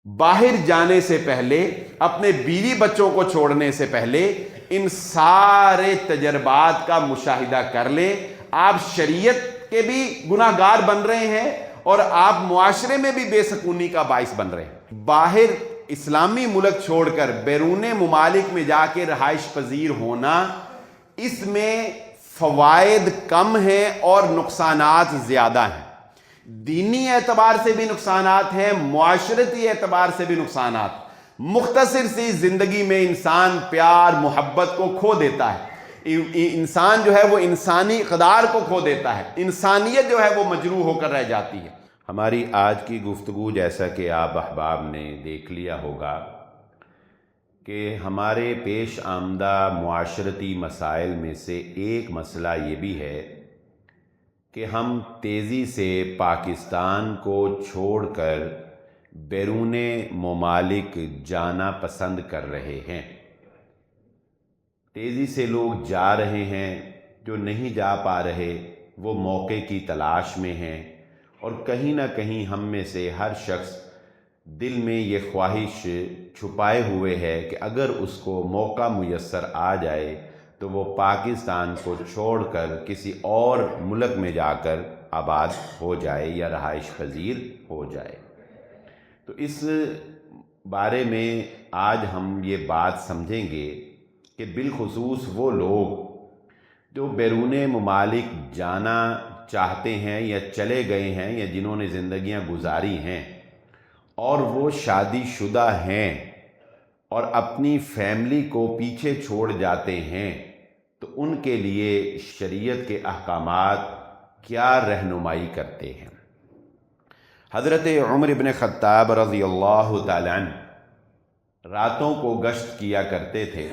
باہر جانے سے پہلے، اپنے بیوی بچوں کو چھوڑنے سے پہلے ان سارے تجربات کا مشاہدہ کر لیں۔ آپ شریعت کے بھی گناہ گار بن رہے ہیں اور آپ معاشرے میں بھی بے سکونی کا باعث بن رہے ہیں۔ باہر اسلامی ملک چھوڑ کر بیرون ممالک میں جا کے رہائش پذیر ہونا، اس میں فوائد کم ہیں اور نقصانات زیادہ ہیں۔ دینی اعتبار سے بھی نقصانات ہیں، معاشرتی اعتبار سے بھی نقصانات۔ مختصر سی زندگی میں انسان پیار محبت کو کھو دیتا ہے، انسان جو ہے وہ انسانی اقدار کو کھو دیتا ہے، انسانیت جو ہے وہ مجروح ہو کر رہ جاتی ہے۔ ہماری آج کی گفتگو، جیسا کہ آپ احباب نے دیکھ لیا ہوگا، کہ ہمارے پیش آمدہ معاشرتی مسائل میں سے ایک مسئلہ یہ بھی ہے کہ ہم تیزی سے پاکستان کو چھوڑ کر بیرون ممالک جانا پسند کر رہے ہیں۔ تیزی سے لوگ جا رہے ہیں، جو نہیں جا پا رہے وہ موقع کی تلاش میں ہیں، اور کہیں نہ کہیں ہم میں سے ہر شخص دل میں یہ خواہش چھپائے ہوئے ہے کہ اگر اس کو موقع میسر آ جائے تو وہ پاکستان کو چھوڑ کر کسی اور ملک میں جا کر آباد ہو جائے یا رہائش پذیر ہو جائے۔ تو اس بارے میں آج ہم یہ بات سمجھیں گے کہ بالخصوص وہ لوگ جو بیرون ممالک جانا چاہتے ہیں یا چلے گئے ہیں یا جنہوں نے زندگیاں گزاری ہیں اور وہ شادی شدہ ہیں اور اپنی فیملی کو پیچھے چھوڑ جاتے ہیں، تو ان کے لیے شریعت کے احکامات کیا رہنمائی کرتے ہیں۔ حضرت عمر بن خطاب رضی اللہ تعالیٰ عنہ راتوں کو گشت کیا کرتے تھے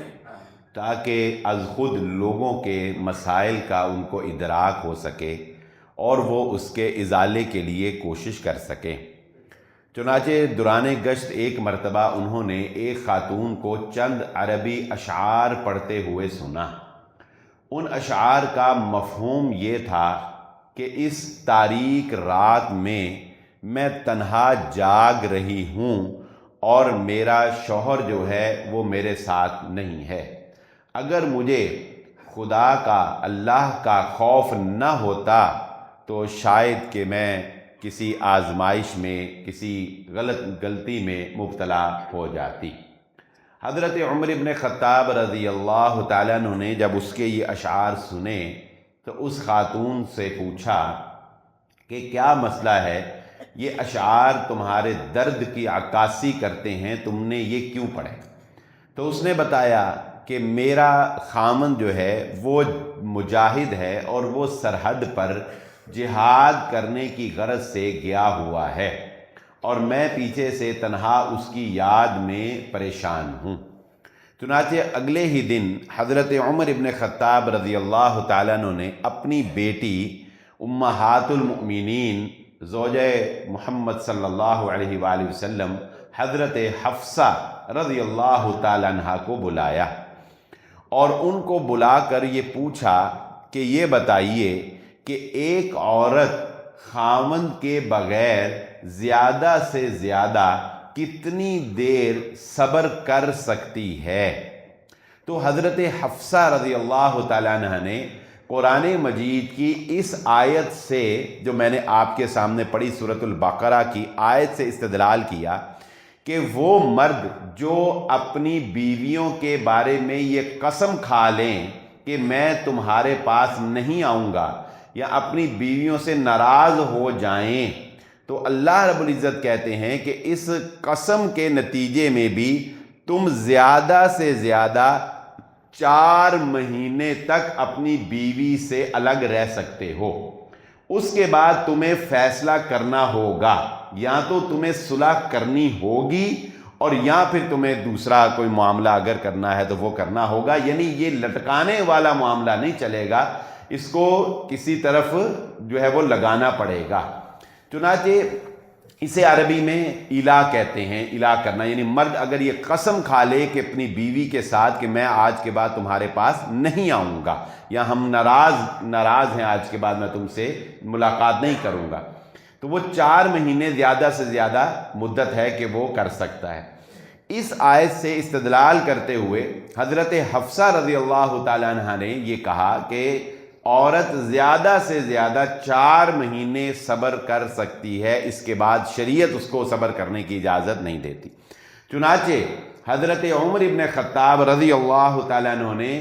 تاکہ از خود لوگوں کے مسائل کا ان کو ادراک ہو سکے اور وہ اس کے ازالے کے لیے کوشش کر سکیں۔ چنانچہ دوران گشت ایک مرتبہ انہوں نے ایک خاتون کو چند عربی اشعار پڑھتے ہوئے سنا۔ ان اشعار کا مفہوم یہ تھا کہ اس تاریک رات میں تنہا جاگ رہی ہوں اور میرا شوہر جو ہے وہ میرے ساتھ نہیں ہے۔ اگر مجھے خدا کا، اللہ کا خوف نہ ہوتا تو شاید کہ میں کسی آزمائش میں، کسی غلطی میں مبتلا ہو جاتی۔ حضرت عمر بن خطاب رضی اللہ تعالیٰ عنہ نے جب اس کے یہ اشعار سنے تو اس خاتون سے پوچھا کہ کیا مسئلہ ہے، یہ اشعار تمہارے درد کی عکاسی کرتے ہیں، تم نے یہ کیوں پڑھے؟ تو اس نے بتایا کہ میرا خامن جو ہے وہ مجاہد ہے اور وہ سرحد پر جہاد کرنے کی غرض سے گیا ہوا ہے اور میں پیچھے سے تنہا اس کی یاد میں پریشان ہوں۔ چنانچہ اگلے ہی دن حضرت عمر بن خطاب رضی اللہ تعالیٰ عنہ نے اپنی بیٹی امہات المؤمنین زوجہ محمد صلی اللہ علیہ وآلہ وسلم حضرت حفصہ رضی اللہ تعالیٰ عنہ کو بلایا اور ان کو بلا کر یہ پوچھا کہ یہ بتائیے کہ ایک عورت خاوند کے بغیر زیادہ سے زیادہ کتنی دیر صبر کر سکتی ہے؟ تو حضرت حفصہ رضی اللہ تعالیٰ عنہ نے قرآن مجید کی اس آیت سے، جو میں نے آپ کے سامنے پڑھی سورۃ البقرہ کی آیت سے استدلال کیا کہ وہ مرد جو اپنی بیویوں کے بارے میں یہ قسم کھا لیں کہ میں تمہارے پاس نہیں آؤں گا یا اپنی بیویوں سے ناراض ہو جائیں، تو اللہ رب العزت کہتے ہیں کہ اس قسم کے نتیجے میں بھی تم زیادہ سے زیادہ 4 مہینے تک اپنی بیوی سے الگ رہ سکتے ہو۔ اس کے بعد تمہیں فیصلہ کرنا ہوگا، یا تو تمہیں صلح کرنی ہوگی اور یا پھر تمہیں دوسرا کوئی معاملہ اگر کرنا ہے تو وہ کرنا ہوگا۔ یعنی یہ لٹکانے والا معاملہ نہیں چلے گا، اس کو کسی طرف جو ہے وہ لگانا پڑے گا۔ چنانچہ اسے عربی میں الا کہتے ہیں، الا کرنا، یعنی مرد اگر یہ قسم کھا لے کہ اپنی بیوی کے ساتھ کہ میں آج کے بعد تمہارے پاس نہیں آؤں گا یا ہم ناراض ہیں، آج کے بعد میں تم سے ملاقات نہیں کروں گا، تو تو وہ 4 مہینے زیادہ سے زیادہ مدت ہے کہ وہ کر سکتا ہے۔ اس آیت سے استدلال کرتے ہوئے حضرت حفصہ رضی اللہ تعالیٰ عنہ نے یہ کہا کہ عورت زیادہ سے زیادہ 4 مہینے صبر کر سکتی ہے، اس کے بعد شریعت اس کو صبر کرنے کی اجازت نہیں دیتی۔ چنانچہ حضرت عمر ابن خطاب رضی اللہ تعالیٰ عنہ نے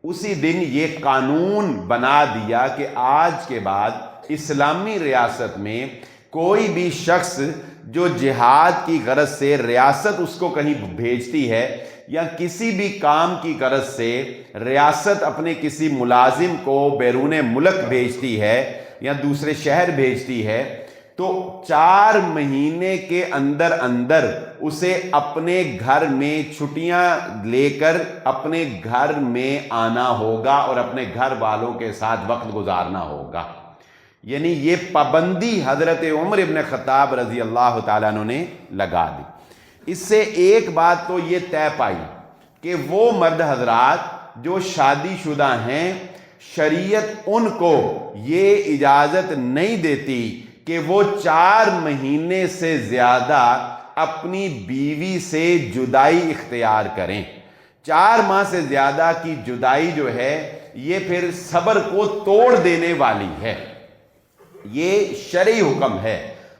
اسی دن یہ قانون بنا دیا کہ آج کے بعد اسلامی ریاست میں کوئی بھی شخص جو جہاد کی غرض سے ریاست اس کو کہیں بھیجتی ہے یا کسی بھی کام کی غرض سے ریاست اپنے کسی ملازم کو بیرون ملک بھیجتی ہے یا دوسرے شہر بھیجتی ہے، تو 4 مہینے کے اندر اندر اسے اپنے گھر میں چھٹیاں لے کر اپنے گھر میں آنا ہوگا اور اپنے گھر والوں کے ساتھ وقت گزارنا ہوگا۔ یعنی یہ پابندی حضرت عمر ابن خطاب رضی اللہ تعالیٰ عنہ نے لگا دی۔ اس سے ایک بات تو یہ طے پائی کہ وہ مرد حضرات جو شادی شدہ ہیں، شریعت ان کو یہ اجازت نہیں دیتی کہ وہ 4 مہینے سے زیادہ اپنی بیوی سے جدائی اختیار کریں۔ 4 ماہ سے زیادہ کی جدائی جو ہے یہ پھر صبر کو توڑ دینے والی ہے، یہ شرعی حکم ہے۔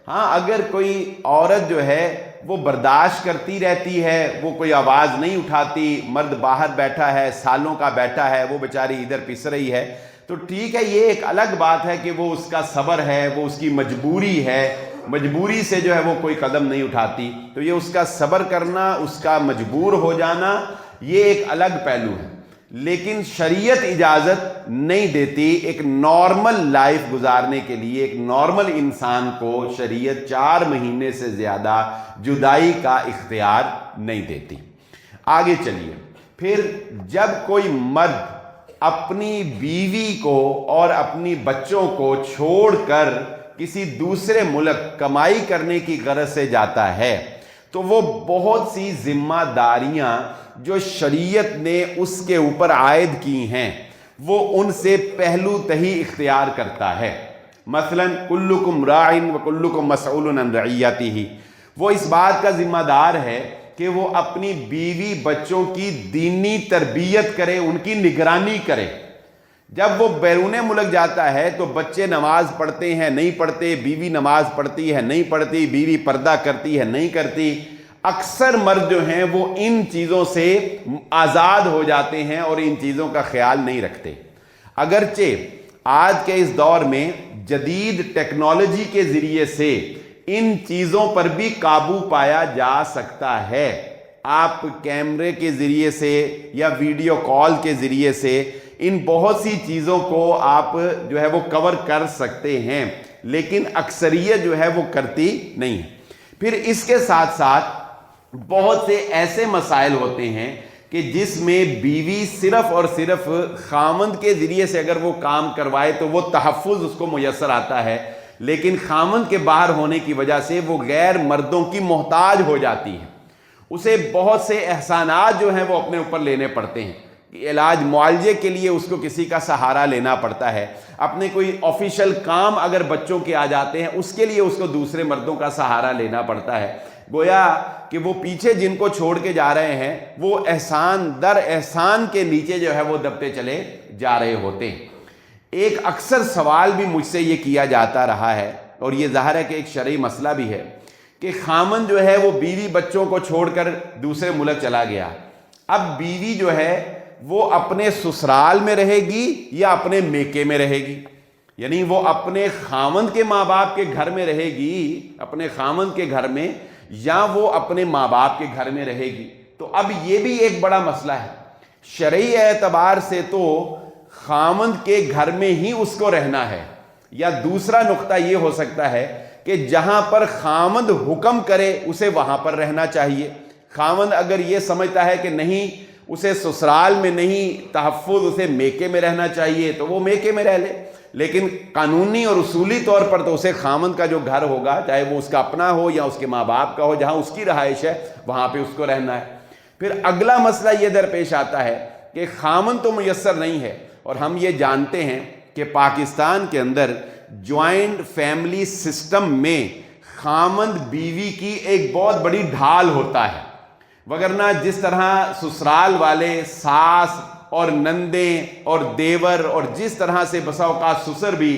ہاں، اگر کوئی عورت جو ہے وہ برداشت کرتی رہتی ہے، وہ کوئی آواز نہیں اٹھاتی، مرد باہر بیٹھا ہے، سالوں کا بیٹھا ہے، وہ بیچاری ادھر پس رہی ہے، تو ٹھیک ہے، یہ ایک الگ بات ہے کہ وہ اس کا صبر ہے، وہ اس کی مجبوری ہے، مجبوری سے جو ہے وہ کوئی قدم نہیں اٹھاتی، تو یہ اس کا صبر کرنا، اس کا مجبور ہو جانا، یہ ایک الگ پہلو ہے۔ لیکن شریعت اجازت نہیں دیتی ایک نارمل لائف گزارنے کے لیے، ایک نارمل انسان کو شریعت 4 مہینے سے زیادہ جدائی کا اختیار نہیں دیتی۔ آگے چلیے، پھر جب کوئی مرد اپنی بیوی کو اور اپنی بچوں کو چھوڑ کر کسی دوسرے ملک کمائی کرنے کی غرض سے جاتا ہے تو وہ بہت سی ذمہ داریاں جو شریعت نے اس کے اوپر عائد کی ہیں وہ ان سے پہلو تہی اختیار کرتا ہے۔ مثلا کلکم راعٍ وکلکم مسئول عن رعیتہ، وہ اس بات کا ذمہ دار ہے کہ وہ اپنی بیوی بچوں کی دینی تربیت کرے، ان کی نگرانی کرے۔ جب وہ بیرون ملک جاتا ہے تو بچے نماز پڑھتے ہیں نہیں پڑھتے، بیوی نماز پڑھتی ہے نہیں پڑھتی، بیوی پردہ کرتی ہے نہیں کرتی، اکثر مرد جو ہیں وہ ان چیزوں سے آزاد ہو جاتے ہیں اور ان چیزوں کا خیال نہیں رکھتے۔ اگرچہ آج کے اس دور میں جدید ٹیکنالوجی کے ذریعے سے ان چیزوں پر بھی قابو پایا جا سکتا ہے۔ آپ کیمرے کے ذریعے سے یا ویڈیو کال کے ذریعے سے ان بہت سی چیزوں کو آپ جو ہے وہ کور کر سکتے ہیں، لیکن اکثریت جو ہے وہ کرتی نہیں ہے۔ پھر اس کے ساتھ ساتھ بہت سے ایسے مسائل ہوتے ہیں کہ جس میں بیوی صرف اور صرف خامند کے ذریعے سے اگر وہ کام کروائے تو وہ تحفظ اس کو میسر آتا ہے، لیکن خامند کے باہر ہونے کی وجہ سے وہ غیر مردوں کی محتاج ہو جاتی ہے۔ اسے بہت سے احسانات جو ہیں وہ اپنے اوپر لینے پڑتے ہیں، علاج معالجے کے لیے اس کو کسی کا سہارا لینا پڑتا ہے، اپنے کوئی آفیشیل کام اگر بچوں کے آ جاتے ہیں اس کے لیے اس کو دوسرے مردوں کا سہارا لینا پڑتا ہے۔ گویا کہ وہ پیچھے جن کو چھوڑ کے جا رہے ہیں وہ احسان در احسان کے نیچے جو ہے وہ دبتے چلے جا رہے ہوتے ہیں۔ ایک اکثر سوال بھی مجھ سے یہ کیا جاتا رہا ہے اور یہ ظاہر ہے کہ ایک شرعی مسئلہ بھی ہے کہ خامن جو ہے وہ بیوی بچوں کو چھوڑ کر دوسرے ملک چلا گیا، اب بیوی جو ہے وہ اپنے سسرال میں رہے گی یا اپنے میکے میں رہے گی؟ یعنی وہ اپنے خامند کے ماں باپ کے گھر میں رہے گی، اپنے خامند کے گھر میں، یا وہ اپنے ماں باپ کے گھر میں رہے گی؟ تو اب یہ بھی ایک بڑا مسئلہ ہے۔ شرعی اعتبار سے تو خامند کے گھر میں ہی اس کو رہنا ہے، یا دوسرا نقطہ یہ ہو سکتا ہے کہ جہاں پر خامند حکم کرے اسے وہاں پر رہنا چاہیے۔ خامند اگر یہ سمجھتا ہے کہ نہیں اسے سسرال میں نہیں، تحفظ اسے میکے میں رہنا چاہیے، تو وہ میکے میں رہ لے، لیکن قانونی اور اصولی طور پر تو اسے خامند کا جو گھر ہوگا، چاہے وہ اس کا اپنا ہو یا اس کے ماں باپ کا ہو، جہاں اس کی رہائش ہے وہاں پہ اس کو رہنا ہے۔ پھر اگلا مسئلہ یہ درپیش آتا ہے کہ خامند تو میسر نہیں ہے، اور ہم یہ جانتے ہیں کہ پاکستان کے اندر جوائنٹ فیملی سسٹم میں خامند بیوی کی ایک بہت بڑی ڈھال ہوتا ہے، وگرنہ جس طرح سسرال والے ساس اور نندیں اور دیور اور جس طرح سے بسا اوقات سسر بھی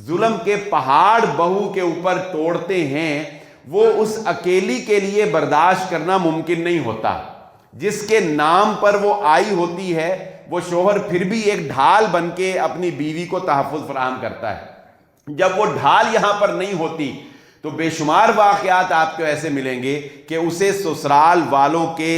ظلم کے پہاڑ بہو کے اوپر توڑتے ہیں، وہ اس اکیلی کے لیے برداشت کرنا ممکن نہیں ہوتا۔ جس کے نام پر وہ آئی ہوتی ہے وہ شوہر پھر بھی ایک ڈھال بن کے اپنی بیوی کو تحفظ فراہم کرتا ہے۔ جب وہ ڈھال یہاں پر نہیں ہوتی تو بے شمار واقعات آپ کو ایسے ملیں گے کہ اسے سسرال والوں کے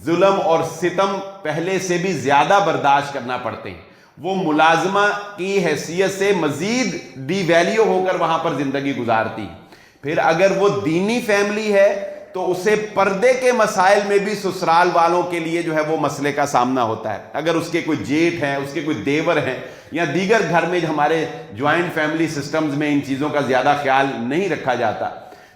ظلم اور ستم پہلے سے بھی زیادہ برداشت کرنا پڑتے ہیں۔ وہ ملازمہ کی حیثیت سے مزید ڈی ویلیو ہو کر وہاں پر زندگی گزارتی۔ پھر اگر وہ دینی فیملی ہے تو اسے پردے کے مسائل میں بھی سسرال والوں کے لیے جو ہے وہ مسئلے کا سامنا ہوتا ہے۔ اگر اس کے کوئی جیٹھ ہیں، اس کے کوئی دیور ہیں یا دیگر گھر میں ہمارے جوائنٹ فیملی سسٹمز میں ان چیزوں کا زیادہ خیال نہیں رکھا جاتا،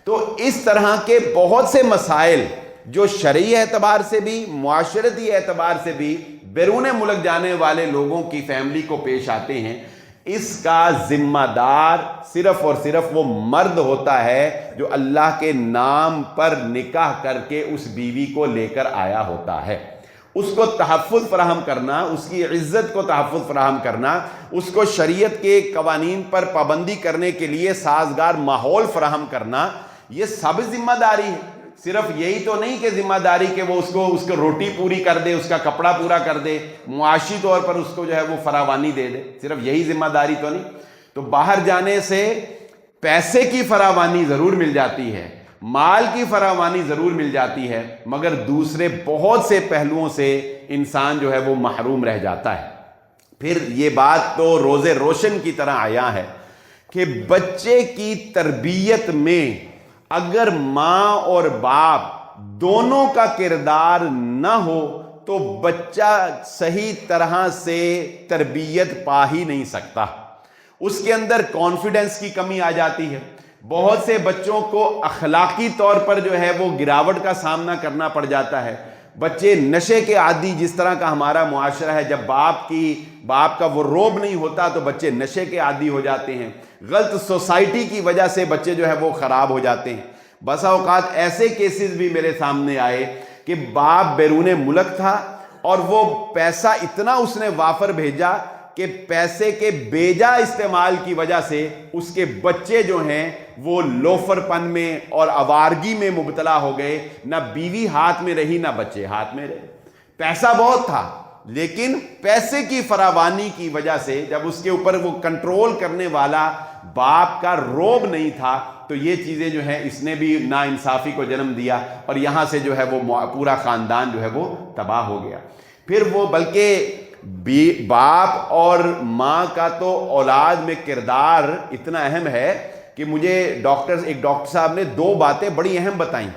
تو اس طرح کے بہت سے مسائل جو شرعی اعتبار سے بھی معاشرتی اعتبار سے بھی بیرون ملک جانے والے لوگوں کی فیملی کو پیش آتے ہیں، اس کا ذمہ دار صرف اور صرف وہ مرد ہوتا ہے جو اللہ کے نام پر نکاح کر کے اس بیوی کو لے کر آیا ہوتا ہے۔ اس کو تحفظ فراہم کرنا، اس کی عزت کو تحفظ فراہم کرنا، اس کو شریعت کے قوانین پر پابندی کرنے کے لیے سازگار ماحول فراہم کرنا، یہ سب ذمہ داری ہے۔ صرف یہی تو نہیں کہ ذمہ داری کہ وہ اس کو روٹی پوری کر دے، اس کا کپڑا پورا کر دے، معاشی طور پر اس کو جو ہے وہ فراوانی دے دے، صرف یہی ذمہ داری تو نہیں۔ تو باہر جانے سے پیسے کی فراوانی ضرور مل جاتی ہے، مال کی فراوانی ضرور مل جاتی ہے، مگر دوسرے بہت سے پہلوؤں سے انسان جو ہے وہ محروم رہ جاتا ہے۔ پھر یہ بات تو روز روشن کی طرح عیاں ہے کہ بچے کی تربیت میں اگر ماں اور باپ دونوں کا کردار نہ ہو تو بچہ صحیح طرح سے تربیت پا ہی نہیں سکتا۔ اس کے اندر کانفیڈنس کی کمی آ جاتی ہے۔ بہت سے بچوں کو اخلاقی طور پر جو ہے وہ گراوٹ کا سامنا کرنا پڑ جاتا ہے۔ بچے نشے کے عادی، جس طرح کا ہمارا معاشرہ ہے، جب باپ کا وہ روب نہیں ہوتا تو بچے نشے کے عادی ہو جاتے ہیں۔ غلط سوسائٹی کی وجہ سے بچے جو ہے وہ خراب ہو جاتے ہیں۔ بسا اوقات ایسے کیسز بھی میرے سامنے آئے کہ باپ بیرون ملک تھا اور وہ پیسہ اتنا اس نے وافر بھیجا کہ پیسے کے بیجا استعمال کی وجہ سے اس کے بچے جو ہیں وہ لوفر پن میں اور آوارگی میں مبتلا ہو گئے۔ نہ بیوی ہاتھ میں رہی نہ بچے ہاتھ میں رہے۔ پیسہ بہت تھا لیکن پیسے کی فراوانی کی وجہ سے جب اس کے اوپر وہ کنٹرول کرنے والا باپ کا روب نہیں تھا تو یہ چیزیں جو ہیں اس نے بھی ناانصافی کو جنم دیا اور یہاں سے جو ہے وہ پورا خاندان جو ہے وہ تباہ ہو گیا۔ پھر وہ بلکہ باپ اور ماں کا تو اولاد میں کردار اتنا اہم ہے کہ مجھے ایک ڈاکٹر صاحب نے 2 باتیں بڑی اہم بتائیں۔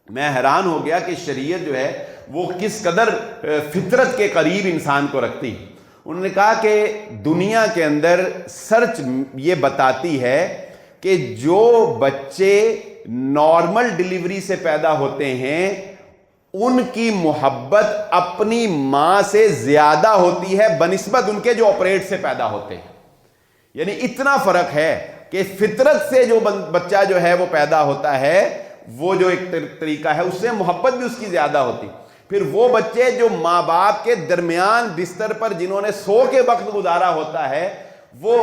میں حیران ہو گیا کہ شریعت جو ہے وہ کس قدر فطرت کے قریب انسان کو رکھتی۔ انہوں نے کہا کہ دنیا کے اندر سرچ یہ بتاتی ہے کہ جو بچے نارمل ڈیلیوری سے پیدا ہوتے ہیں ان کی محبت اپنی ماں سے زیادہ ہوتی ہے بنسبت ان کے جو آپریٹ سے پیدا ہوتے ہیں۔ یعنی اتنا فرق ہے کہ فطرت سے جو بچہ جو ہے وہ پیدا ہوتا ہے وہ جو ایک طریقہ ہے اس سے محبت بھی اس کی زیادہ ہوتی۔ پھر وہ بچے جو ماں باپ کے درمیان بستر پر جنہوں نے سو کے وقت گزارا ہوتا ہے، وہ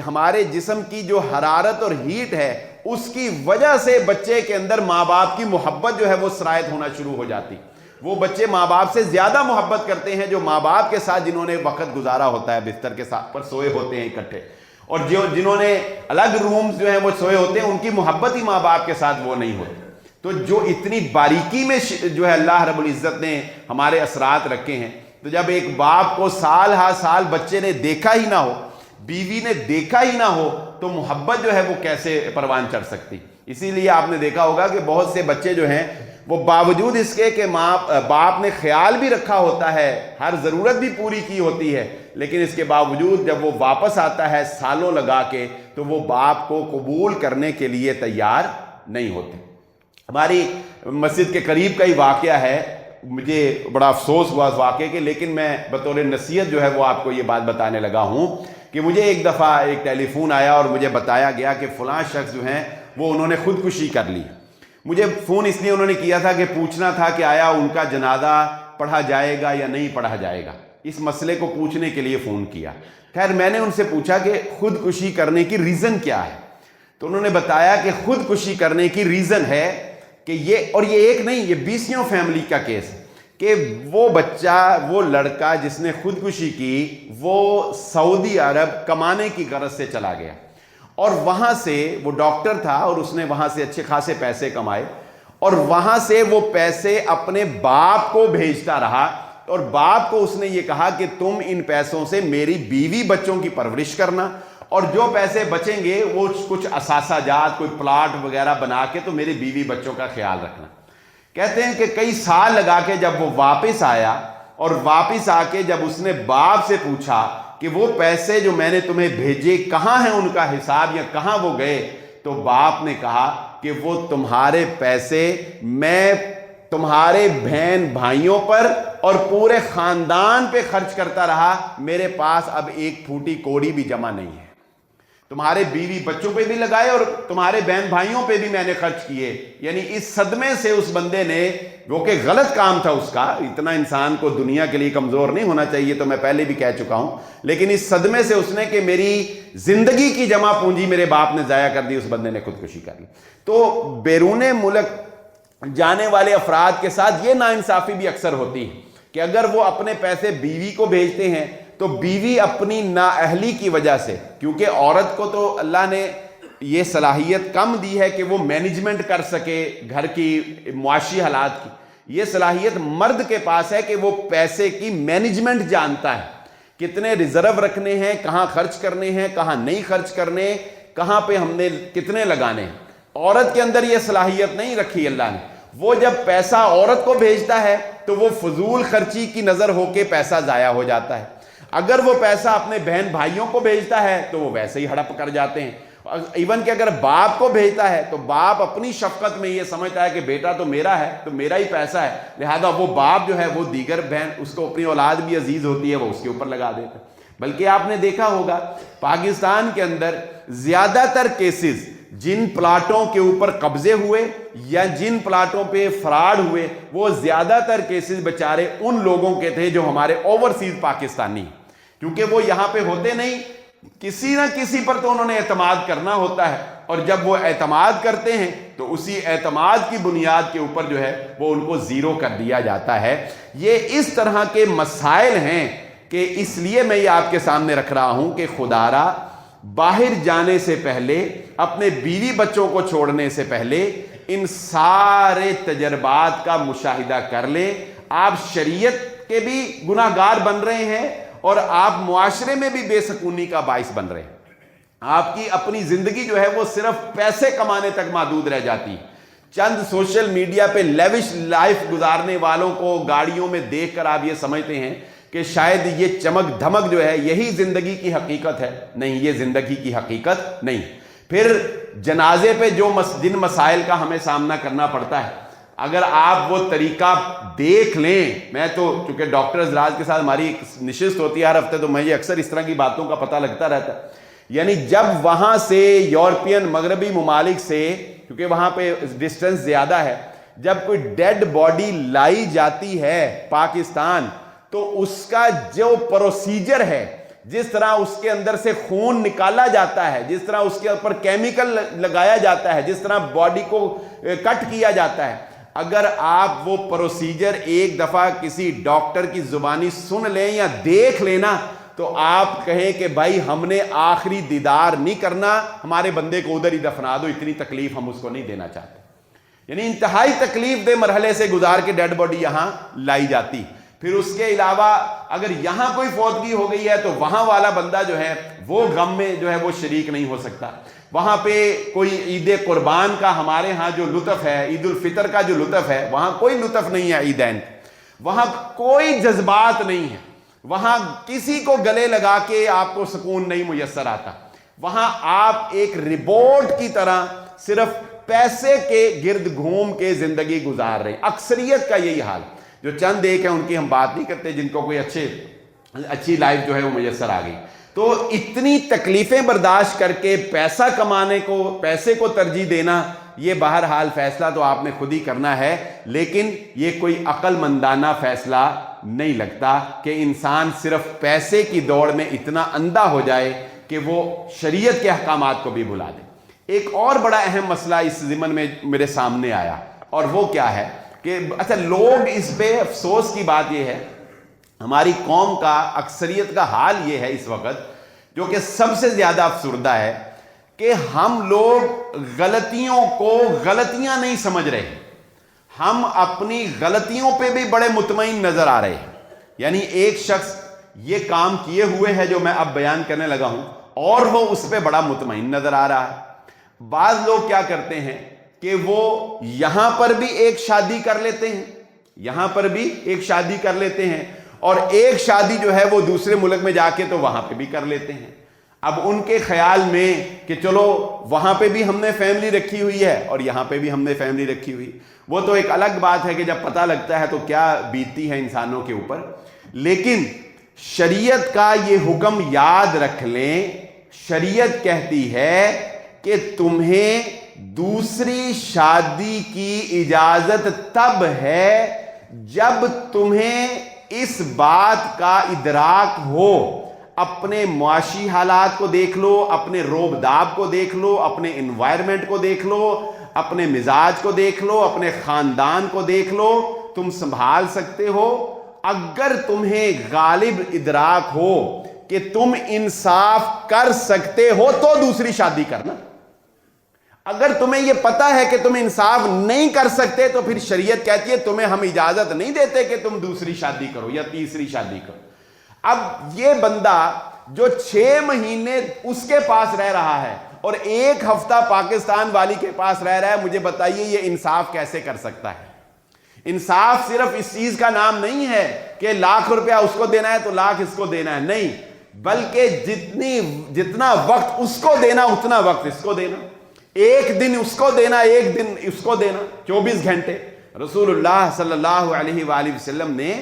ہمارے جسم کی جو حرارت اور ہیٹ ہے اس کی وجہ سے بچے کے اندر ماں باپ کی محبت جو ہے وہ سرایت ہونا شروع ہو جاتی۔ وہ بچے ماں باپ سے زیادہ محبت کرتے ہیں جو ماں باپ کے ساتھ جنہوں نے وقت گزارا ہوتا ہے، بستر کے ساتھ پر سوئے ہوتے ہیں اکٹھے، اور جنہوں نے الگ رومز جو ہیں وہ سوئے ہوتے ہیں ان کی محبت ہی ماں باپ کے ساتھ وہ نہیں ہوتی۔ تو جو اتنی باریکی میں جو ہے اللہ رب العزت نے ہمارے اثرات رکھے ہیں، تو جب ایک باپ کو سال ہا سال بچے نے دیکھا ہی نہ ہو، بیوی نے دیکھا ہی نہ ہو، تو محبت جو ہے وہ کیسے پروان چڑھ سکتی۔ اسی لیے آپ نے دیکھا ہوگا کہ بہت سے بچے جو ہیں وہ باوجود اس کے کہ باپ نے خیال بھی رکھا ہوتا ہے، ہر ضرورت بھی پوری کی ہوتی ہے، لیکن اس کے باوجود جب وہ واپس آتا ہے سالوں لگا کے تو وہ باپ کو قبول کرنے کے لیے تیار نہیں ہوتے۔ ہماری مسجد کے قریب کا ہی واقعہ ہے، مجھے بڑا افسوس ہوا اس واقعے کے، لیکن میں بطور نصیحت جو ہے وہ آپ کو یہ بات بتانے لگا ہوں کہ مجھے ایک دفعہ ایک ٹیلی فون آیا اور مجھے بتایا گیا کہ فلاں شخص جو ہیں وہ انہوں نے خودکشی کر لی. مجھے فون اس لیے انہوں نے کیا تھا کہ پوچھنا تھا کہ آیا ان کا جنازہ پڑھا جائے گا یا نہیں پڑھا جائے گا. اس مسئلے کو پوچھنے کے لیے فون کیا. خیر میں نے ان سے پوچھا کہ خودکشی کرنے کی ریزن کیا ہے, تو انہوں نے بتایا کہ خودکشی کرنے کی ریزن ہے کہ یہ, اور یہ ایک نہیں, یہ 20 فیملی کا کیس ہے کہ وہ بچہ, وہ لڑکا جس نے خودکشی کی وہ سعودی عرب کمانے کی غرض سے چلا گیا, اور وہاں سے وہ ڈاکٹر تھا اور اس نے وہاں سے اچھے خاصے پیسے کمائے, اور وہاں سے وہ پیسے اپنے باپ کو بھیجتا رہا, اور باپ کو اس نے یہ کہا کہ تم ان پیسوں سے میری بیوی بچوں کی پرورش کرنا, اور جو پیسے بچیں گے وہ کچھ اثاثہ جات, کوئی پلاٹ وغیرہ بنا کے تو میری بیوی بچوں کا خیال رکھنا. کہتے ہیں کہ کئی سال لگا کے جب وہ واپس آیا, اور واپس آ کے جب اس نے باپ سے پوچھا کہ وہ پیسے جو میں نے تمہیں بھیجے کہاں ہیں ان کا حساب یا کہاں وہ گئے, تو باپ نے کہا کہ وہ تمہارے پیسے میں تمہارے بہن بھائیوں پر اور پورے خاندان پہ خرچ کرتا رہا, میرے پاس اب ایک پھوٹی کوڑی بھی جمع نہیں ہے. تمہارے بیوی بچوں پہ بھی لگائے اور تمہارے بہن بھائیوں پہ بھی میں نے خرچ کیے. یعنی اس صدمے سے اس بندے نے, جو کہ غلط کام تھا اس کا, اتنا انسان کو دنیا کے لیے کمزور نہیں ہونا چاہیے تو میں پہلے بھی کہہ چکا ہوں, لیکن اس صدمے سے اس نے کہ میری زندگی کی جمع پونجی میرے باپ نے ضائع کر دی, اس بندے نے خودکشی کر لی. تو بیرون ملک جانے والے افراد کے ساتھ یہ ناانصافی بھی اکثر ہوتی ہے کہ اگر وہ اپنے پیسے بیوی کو بھیجتے ہیں تو بیوی اپنی نااہلی کی وجہ سے, کیونکہ عورت کو تو اللہ نے یہ صلاحیت کم دی ہے کہ وہ مینجمنٹ کر سکے گھر کی معاشی حالات کی, یہ صلاحیت مرد کے پاس ہے کہ وہ پیسے کی مینجمنٹ جانتا ہے, کتنے ریزرو رکھنے ہیں, کہاں خرچ کرنے ہیں, کہاں نہیں خرچ کرنے, کہاں پہ ہم نے کتنے لگانے ہیں. عورت کے اندر یہ صلاحیت نہیں رکھی اللہ نے. وہ جب پیسہ عورت کو بھیجتا ہے تو وہ فضول خرچی کی نظر ہو کے پیسہ ضائع ہو جاتا ہے. اگر وہ پیسہ اپنے بہن بھائیوں کو بھیجتا ہے تو وہ ویسے ہی ہڑپ کر جاتے ہیں. ایون کہ اگر باپ کو بھیجتا ہے تو باپ اپنی شفقت میں یہ سمجھتا ہے کہ بیٹا تو میرا ہے, تو میرا ہی پیسہ ہے, لہذا وہ باپ جو ہے وہ دیگر بہن, اس کو اپنی اولاد بھی عزیز ہوتی ہے, وہ اس کے اوپر لگا دیتا ہے. بلکہ آپ نے دیکھا ہوگا پاکستان کے اندر زیادہ تر کیسز جن پلاٹوں کے اوپر قبضے ہوئے یا جن پلاٹوں پہ فراڈ ہوئے, وہ زیادہ تر کیسز بیچارے ان لوگوں کے تھے جو ہمارے اوورسیز پاکستانی, کیونکہ وہ یہاں پہ ہوتے نہیں, کسی نہ کسی پر تو انہوں نے اعتماد کرنا ہوتا ہے, اور جب وہ اعتماد کرتے ہیں تو اسی اعتماد کی بنیاد کے اوپر جو ہے وہ ان کو زیرو کر دیا جاتا ہے. یہ اس طرح کے مسائل ہیں کہ اس لیے میں یہ آپ کے سامنے رکھ رہا ہوں کہ خدا را باہر جانے سے پہلے, اپنے بیوی بچوں کو چھوڑنے سے پہلے ان سارے تجربات کا مشاہدہ کر لیں. آپ شریعت کے بھی گناہ گار بن رہے ہیں اور آپ معاشرے میں بھی بے سکونی کا باعث بن رہے ہیں. آپ کی اپنی زندگی جو ہے وہ صرف پیسے کمانے تک محدود رہ جاتی ہے. چند سوشل میڈیا پہ لیوش لائف گزارنے والوں کو گاڑیوں میں دیکھ کر آپ یہ سمجھتے ہیں کہ شاید یہ چمک دھمک جو ہے یہی زندگی کی حقیقت ہے. نہیں, یہ زندگی کی حقیقت نہیں. پھر جنازے پہ جن مسائل کا ہمیں سامنا کرنا پڑتا ہے, اگر آپ وہ طریقہ دیکھ لیں, میں تو چونکہ ڈاکٹر حضرات کے ساتھ ہماری نشست ہوتی ہے ہر ہفتے, تو مجھے اکثر اس طرح کی باتوں کا پتہ لگتا رہتا ہے. یعنی جب وہاں سے یورپین مغربی ممالک سے, کیونکہ وہاں پہ ڈسٹنس زیادہ ہے, جب کوئی ڈیڈ باڈی لائی جاتی ہے پاکستان, تو اس کا جو پروسیجر ہے, جس طرح اس کے اندر سے خون نکالا جاتا ہے, جس طرح اس کے اوپر کیمیکل لگایا جاتا ہے, جس طرح باڈی کو کٹ کیا جاتا ہے, اگر آپ وہ پروسیجر ایک دفعہ کسی ڈاکٹر کی زبانی سن لیں یا دیکھ لینا, تو آپ کہیں کہ بھائی ہم نے آخری دیدار نہیں کرنا, ہمارے بندے کو ادھر ہی دفنا دو, اتنی تکلیف ہم اس کو نہیں دینا چاہتے. یعنی انتہائی تکلیف دہ مرحلے سے گزار کے ڈیڈ باڈی یہاں لائی جاتی. پھر اس کے علاوہ اگر یہاں کوئی فوتگی ہو گئی ہے تو وہاں والا بندہ جو ہے وہ غم میں جو ہے وہ شریک نہیں ہو سکتا. وہاں پہ کوئی عید قربان کا ہمارے ہاں جو لطف ہے, عید الفطر کا جو لطف ہے, وہاں کوئی لطف نہیں ہے. عیدین وہاں کوئی جذبات نہیں ہے, وہاں کسی کو گلے لگا کے آپ کو سکون نہیں میسر آتا. وہاں آپ ایک ربوٹ کی طرح صرف پیسے کے گرد گھوم کے زندگی گزار رہے ہیں. اکثریت کا یہی حال. جو چند ایک ہیں ان کی ہم بات نہیں کرتے, جن کو کوئی اچھی لائف جو ہے وہ میسر آ گئی. تو اتنی تکلیفیں برداشت کر کے پیسہ کمانے کو، پیسے کو ترجیح دینا، یہ بہرحال فیصلہ تو آپ نے خود ہی کرنا ہے، لیکن یہ کوئی عقل مندانہ فیصلہ نہیں لگتا کہ انسان صرف پیسے کی دوڑ میں اتنا اندھا ہو جائے کہ وہ شریعت کے احکامات کو بھی بھلا دے۔ ایک اور بڑا اہم مسئلہ اس ضمن میں میرے سامنے آیا، اور وہ کیا ہے کہ اچھا لوگ اس پہ افسوس کی بات یہ ہے، ہماری قوم کا اکثریت کا حال یہ ہے اس وقت، جو کہ سب سے زیادہ افسردہ ہے، کہ ہم لوگ غلطیوں کو غلطیاں نہیں سمجھ رہے، ہم اپنی غلطیوں پہ بھی بڑے مطمئن نظر آ رہے ہیں۔ یعنی ایک شخص یہ کام کیے ہوئے ہے جو میں اب بیان کرنے لگا ہوں، اور وہ اس پہ بڑا مطمئن نظر آ رہا ہے۔ بعض لوگ کیا کرتے ہیں کہ وہ یہاں پر بھی ایک شادی کر لیتے ہیں، یہاں پر بھی ایک شادی کر لیتے ہیں، اور ایک شادی جو ہے وہ دوسرے ملک میں جا کے تو وہاں پہ بھی کر لیتے ہیں۔ اب ان کے خیال میں کہ چلو وہاں پہ بھی ہم نے فیملی رکھی ہوئی ہے اور یہاں پہ بھی ہم نے فیملی رکھی ہوئی، وہ تو ایک الگ بات ہے کہ جب پتہ لگتا ہے تو کیا بیتتی ہے انسانوں کے اوپر۔ لیکن شریعت کا یہ حکم یاد رکھ لیں، شریعت کہتی ہے کہ تمہیں دوسری شادی کی اجازت تب ہے جب تمہیں اس بات کا ادراک ہو، اپنے معاشی حالات کو دیکھ لو، اپنے روب داب کو دیکھ لو، اپنے انوائرمنٹ کو دیکھ لو، اپنے مزاج کو دیکھ لو، اپنے خاندان کو دیکھ لو، تم سنبھال سکتے ہو۔ اگر تمہیں غالب ادراک ہو کہ تم انصاف کر سکتے ہو تو دوسری شادی کرنا۔ اگر تمہیں یہ پتا ہے کہ تم انصاف نہیں کر سکتے تو پھر شریعت کہتی ہے تمہیں ہم اجازت نہیں دیتے کہ تم دوسری شادی کرو یا تیسری شادی کرو۔ اب یہ بندہ جو 6 مہینے اس کے پاس رہ رہا ہے اور 1 ہفتہ پاکستان والی کے پاس رہ رہا ہے، مجھے بتائیے یہ انصاف کیسے کر سکتا ہے؟ انصاف صرف اس چیز کا نام نہیں ہے کہ ₹1,00,000 اس کو دینا ہے تو $1,00,000 اس کو دینا ہے، نہیں، بلکہ جتنا وقت اس کو دینا اتنا وقت اس کو دینا، 1 دن اس کو دینا 1 دن اس کو دینا، 24 گھنٹے۔ رسول اللہ صلی اللہ علیہ وآلہ وسلم نے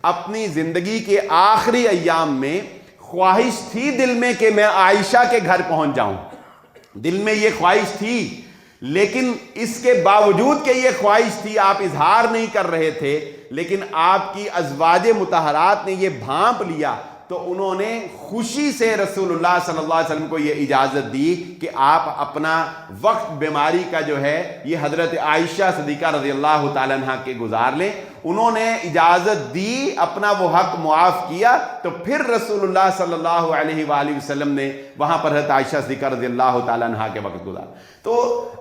اپنی زندگی کے آخری ایام میں خواہش تھی دل میں کہ میں عائشہ کے گھر پہنچ جاؤں، دل میں یہ خواہش تھی، لیکن اس کے باوجود کہ یہ خواہش تھی آپ اظہار نہیں کر رہے تھے، لیکن آپ کی ازواج مطہرات نے یہ بھانپ لیا تو انہوں نے خوشی سے رسول اللہ صلی اللہ علیہ وسلم کو یہ اجازت دی کہ آپ اپنا وقت بیماری کا جو ہے یہ حضرت عائشہ صدیقہ رضی اللہ تعالیٰ عنہ کے گزار لیں۔ انہوں نے اجازت دی، اپنا وہ حق معاف کیا، تو پھر رسول اللہ صلی اللہ علیہ وآلہ وسلم نے وہاں پر حضرت عائشہ صدیقہ رضی اللہ تعالیٰ عنہ کے وقت گزارا۔ تو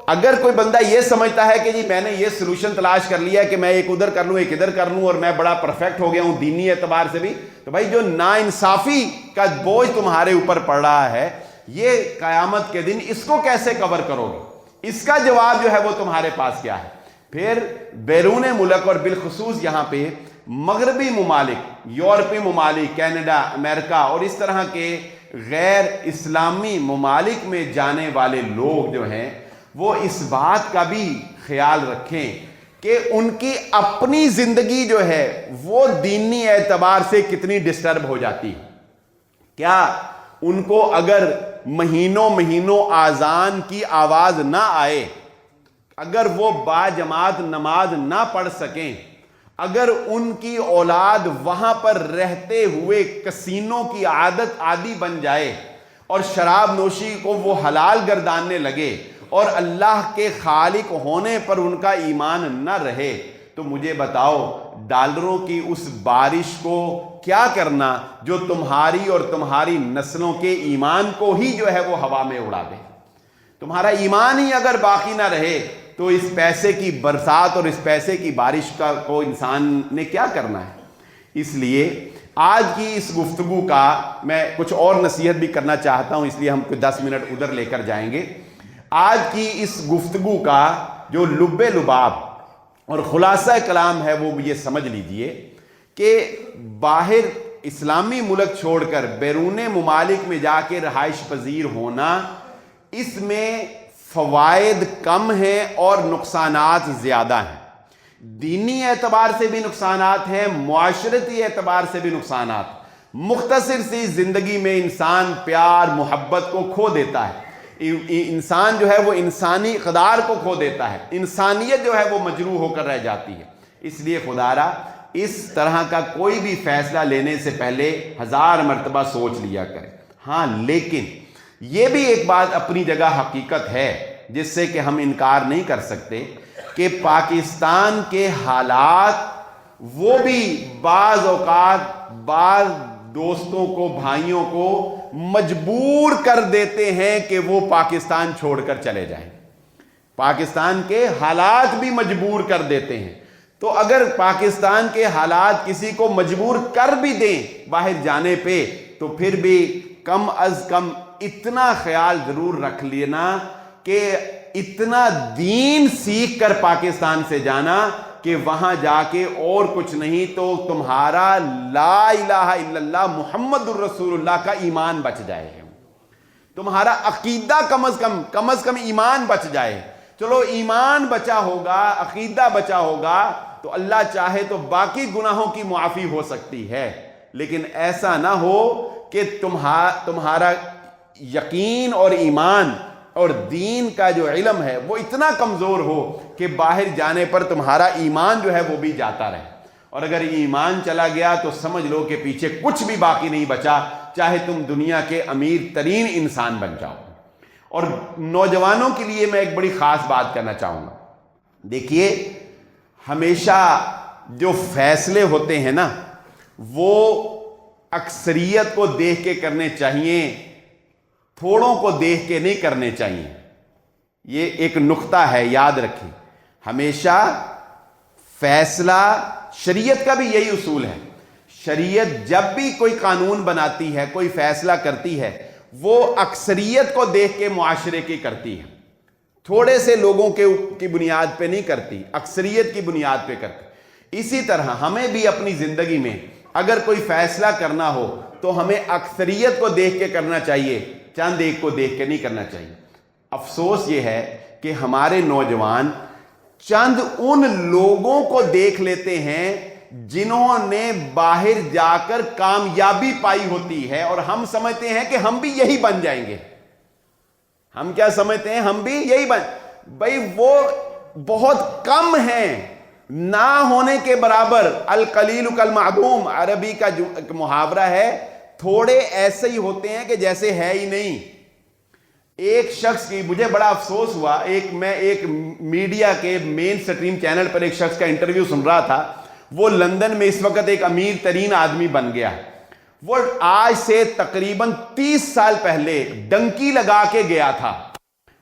اگر کوئی بندہ یہ سمجھتا ہے کہ جی میں نے یہ سلوشن تلاش کر لیا کہ میں ایک ادھر کر لوں ایک ادھر کر لوں اور میں بڑا پرفیکٹ ہو گیا ہوں دینی اعتبار سے بھی، تو بھائی جو ناانصافی کا بوجھ تمہارے اوپر پڑ رہا ہے، یہ قیامت کے دن اس کو کیسے کور کرو گے؟ اس کا جواب جو ہے وہ تمہارے پاس کیا ہے؟ پھر بیرون ملک اور بالخصوص یہاں پہ مغربی ممالک، یورپی ممالک، کینیڈا، امریکہ اور اس طرح کے غیر اسلامی ممالک میں جانے والے لوگ جو ہیں وہ اس بات کا بھی خیال رکھیں کہ ان کی اپنی زندگی جو ہے وہ دینی اعتبار سے کتنی ڈسٹرب ہو جاتی ہے۔ کیا ان کو اگر مہینوں آذان کی آواز نہ آئے، اگر وہ با جماعت نماز نہ پڑھ سکیں، اگر ان کی اولاد وہاں پر رہتے ہوئے کسینوں کی عادی بن جائے اور شراب نوشی کو وہ حلال گرداننے لگے اور اللہ کے خالق ہونے پر ان کا ایمان نہ رہے، تو مجھے بتاؤ ڈالروں کی اس بارش کو کیا کرنا جو تمہاری اور تمہاری نسلوں کے ایمان کو ہی جو ہے وہ ہوا میں اڑا دے۔ تمہارا ایمان ہی اگر باقی نہ رہے تو اس پیسے کی برسات اور اس پیسے کی بارش کو انسان نے کیا کرنا ہے؟ اس لیے آج کی اس گفتگو کا میں کچھ اور نصیحت بھی کرنا چاہتا ہوں، اس لیے ہم کوئی 10 منٹ ادھر لے کر جائیں گے۔ آج کی اس گفتگو کا جو لب لباب اور خلاصہ کلام ہے وہ یہ سمجھ لیجئے کہ باہر اسلامی ملک چھوڑ کر بیرون ممالک میں جا کے رہائش پذیر ہونا، اس میں فوائد کم ہیں اور نقصانات زیادہ ہیں۔ دینی اعتبار سے بھی نقصانات ہیں، معاشرتی اعتبار سے بھی نقصانات۔ مختصر سی زندگی میں انسان پیار محبت کو کھو دیتا ہے، انسان جو ہے وہ انسانی اقدار کو کھو دیتا ہے، انسانیت جو ہے وہ مجروح ہو کر رہ جاتی ہے۔ اس لیے خدارا اس طرح کا کوئی بھی فیصلہ لینے سے پہلے 1000 مرتبہ سوچ لیا کرے۔ ہاں لیکن یہ بھی ایک بات اپنی جگہ حقیقت ہے جس سے کہ ہم انکار نہیں کر سکتے کہ پاکستان کے حالات وہ بھی بعض اوقات بعض دوستوں کو بھائیوں کو مجبور کر دیتے ہیں کہ وہ پاکستان چھوڑ کر چلے جائیں۔ پاکستان کے حالات بھی مجبور کر دیتے ہیں۔ تو اگر پاکستان کے حالات کسی کو مجبور کر بھی دیں باہر جانے پہ تو پھر بھی کم از کم اتنا خیال ضرور رکھ لینا کہ اتنا دین سیکھ کر پاکستان سے جانا کہ وہاں جا کے اور کچھ نہیں تو تمہارا لا الہ الا اللہ محمد الرسول اللہ کا ایمان بچ جائے، تمہارا عقیدہ کم از کم ایمان بچ جائے۔ چلو ایمان بچا ہوگا، عقیدہ بچا ہوگا تو اللہ چاہے تو باقی گناہوں کی معافی ہو سکتی ہے، لیکن ایسا نہ ہو کہ تمہارا یقین اور ایمان اور دین کا جو علم ہے وہ اتنا کمزور ہو کہ باہر جانے پر تمہارا ایمان جو ہے وہ بھی جاتا رہے، اور اگر ایمان چلا گیا تو سمجھ لو کہ پیچھے کچھ بھی باقی نہیں بچا، چاہے تم دنیا کے امیر ترین انسان بن جاؤ۔ اور نوجوانوں کے لیے میں ایک بڑی خاص بات کرنا چاہوں گا۔ دیکھیے ہمیشہ جو فیصلے ہوتے ہیں نا وہ اکثریت کو دیکھ کے کرنے چاہیے، تھوڑوں کو دیکھ کے نہیں کرنے چاہیے۔ یہ ایک نقطہ ہے، یاد رکھیں۔ ہمیشہ فیصلہ، شریعت کا بھی یہی اصول ہے، شریعت جب بھی کوئی قانون بناتی ہے، کوئی فیصلہ کرتی ہے، وہ اکثریت کو دیکھ کے معاشرے کی کرتی ہے، تھوڑے سے لوگوں کی بنیاد پہ نہیں کرتی، اکثریت کی بنیاد پہ کرتی۔ اسی طرح ہمیں بھی اپنی زندگی میں اگر کوئی فیصلہ کرنا ہو تو ہمیں اکثریت کو دیکھ کے کرنا چاہیے، چند ایک کو دیکھ کے نہیں کرنا چاہیے۔ افسوس یہ ہے کہ ہمارے نوجوان چند ان لوگوں کو دیکھ لیتے ہیں جنہوں نے باہر جا کر کامیابی پائی ہوتی ہے، اور ہم سمجھتے ہیں کہ ہم بھی یہی بن جائیں گے۔ ہم کیا سمجھتے ہیں؟ ہم بھی یہی بھائی وہ بہت کم ہیں، نہ ہونے کے برابر۔ القلیل کالمعدوم، عربی کا جو ایک محاورہ ہے، تھوڑے ایسے ہی ہوتے ہیں کہ جیسے ہے ہی نہیں۔ ایک شخص کی مجھے بڑا افسوس ہوا، میں ایک میڈیا کے مین سٹریم چینل پر ایک شخص کا انٹرویو سن رہا تھا، وہ لندن میں اس وقت ایک امیر ترین آدمی بن گیا۔ وہ آج سے تقریباً 30 سال پہلے ڈنکی لگا کے گیا تھا،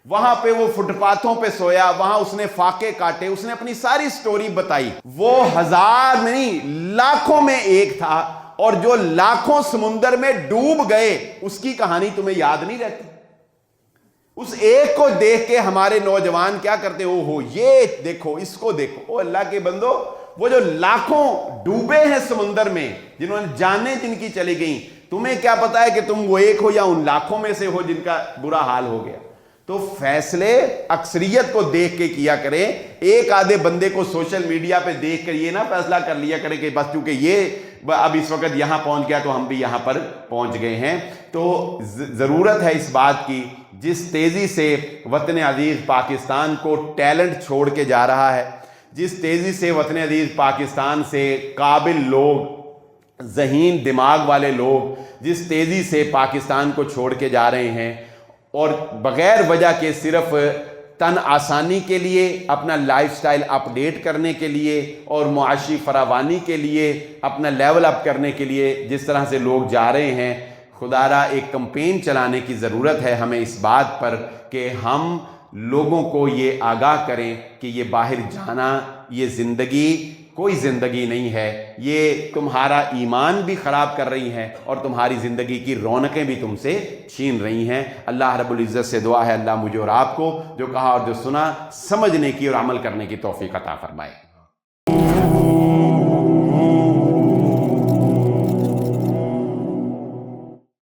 وہاں پہ وہ فٹ پاتھوں پہ سویا، وہاں اس نے فاقے کاٹے، اس نے اپنی ساری سٹوری بتائی۔ وہ 1000 نہیں لاکھوں میں ایک تھا، اور جو لاکھوں سمندر میں ڈوب گئے اس کی کہانی تمہیں یاد نہیں رہتی۔ اس ایک کو دیکھ کے ہمارے نوجوان کیا کرتے ہو یہ دیکھو، اس کو دیکھو۔ او اللہ کے بندو، وہ جو لاکھوں ڈوبے ہیں سمندر میں، جنہوں نے جانیں جن کی چلی گئیں، تمہیں کیا پتا ہے کہ تم وہ ایک ہو یا ان لاکھوں میں سے ہو جن کا برا حال ہو گیا۔ تو فیصلے اکثریت کو دیکھ کے کیا کریں، ایک آدھے بندے کو سوشل میڈیا پہ دیکھ کر یہ نہ فیصلہ کر لیا کریں کہ بس چونکہ یہ اب اس وقت یہاں پہنچ گیا تو ہم بھی یہاں پر پہنچ گئے ہیں۔ تو ضرورت ہے اس بات کی، جس تیزی سے وطن عزیز پاکستان کو ٹیلنٹ چھوڑ کے جا رہا ہے، جس تیزی سے وطن عزیز پاکستان سے قابل لوگ، ذہین دماغ والے لوگ جس تیزی سے پاکستان کو چھوڑ کے جا رہے ہیں، اور بغیر وجہ کے صرف تن آسانی کے لیے، اپنا لائف سٹائل اپ ڈیٹ کرنے کے لیے اور معاشی فراوانی کے لیے، اپنا لیول اپ کرنے کے لیے جس طرح سے لوگ جا رہے ہیں، خدا را ایک کمپین چلانے کی ضرورت ہے ہمیں اس بات پر کہ ہم لوگوں کو یہ آگاہ کریں کہ یہ باہر جانا، یہ زندگی کوئی زندگی نہیں ہے، یہ تمہارا ایمان بھی خراب کر رہی ہیں اور تمہاری زندگی کی رونقیں بھی تم سے چھین رہی ہیں۔ اللہ رب العزت سے دعا ہے اللہ مجھے اور آپ کو جو کہا اور جو سنا سمجھنے کی اور عمل کرنے کی توفیق عطا فرمائے۔